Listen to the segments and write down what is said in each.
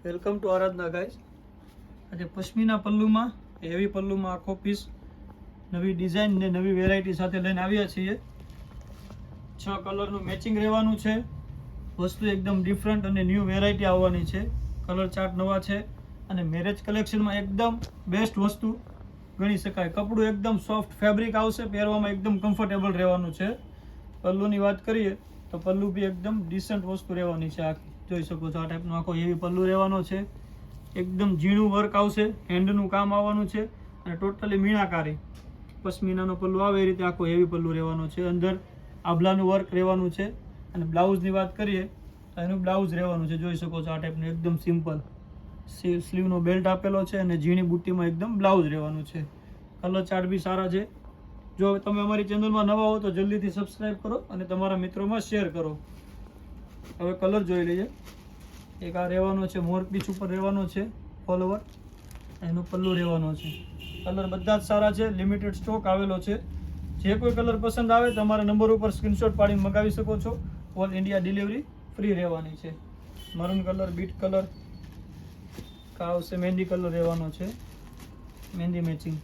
Welcome to Aradhana guys. આજે pashmina પલ્લુમાં heavy પલ્લુમાં આખો piece નવી ડિઝાઇન ને નવી વેરાયટી સાથે લઈને આવ્યા છીએ. 6 કલરનું મેચિંગ રહેવાનું છે. વસ્તુ એકદમ ડિફરન્ટ અને ન્યૂ વેરાયટી આવવાની છે. કલર ચાર્ટ નવા છે અને મેરેજ કલેક્શનમાં એકદમ બેસ્ટ વસ્તુ ગણી શકાય. કપડું એકદમ સોફ્ટ ફેબ્રિક આવશે, પહેરવામાં એકદમ કમ્ફર્ટેબલ રહેવાનું છે. પલ્લુની વાત કરીએ તો પલ્લુ બી એકદમ ડિસન્ટ વસ્તુ રહેવાની છે. આ જોઈ શકો છો, આ ટાઈપનો આખો હેવી પલ્લુ રહેવાનો છે. એકદમ ઝીણું વર્ક આવશે, હેન્ડનું કામ આવવાનું છે અને ટોટલી મીણાકારી પશ્મિનાનો પલ્લુ આવે એ રીતે આખો હેવી પલ્લુ રહેવાનો છે. અંદર આભલાનું વર્ક રહેવાનું છે અને બ્લાઉઝની વાત કરીએ તો એનું બ્લાઉઝ રહેવાનું છે. જોઈ શકો છો આ ટાઈપનું એકદમ સિમ્પલ સ્લીવનો બેલ્ટ આપેલો છે અને ઝીણી બુટ્ટીમાં એકદમ બ્લાઉઝ રહેવાનું છે. કલર ચાર્ટ બી સારા છે. જો તમે અમારી ચેનલમાં નવા હો તો જલ્દીથી સબસ્ક્રાઈબ કરો અને તમારા મિત્રોમાં શેર કરો. હવે કલર જોઈ લઈએ. એક આ રહેવાનો છે, મોર પીચ ઉપર રહેવાનો છે ઓલ ઓવર, એનું પલ્લુ રહેવાનો છે. કલર બધા જ સારા છે, લિમિટેડ સ્ટોક આવેલો છે. જે કોઈ કલર પસંદ આવે તમારા નંબર ઉપર સ્ક્રીનશોટ પાડીને મંગાવી શકો છો. ઓલ ઇન્ડિયા ડિલિવરી ફ્રી રહેવાની છે. મરૂન કલર, બીટ કલર આવશે, મહેંદી કલર રહેવાનો છે, મહેંદી મેચિંગ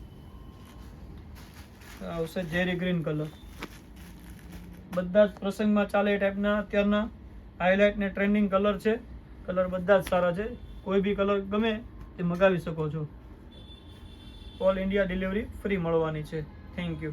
આવશે, જેરી ગ્રીન કલર. બધા જ પ્રસંગમાં ચાલે એ ટાઈપના અત્યારના હાઇલાઇટ ને ટ્રેન્ડિંગ કલર છે. કલર બધા જ સારા છે. કોઈ બી કલર ગમે તે મંગાવી શકો છો. ઓલ ઇન્ડિયા ડિલિવરી ફ્રી મળવાની છે. Thank you.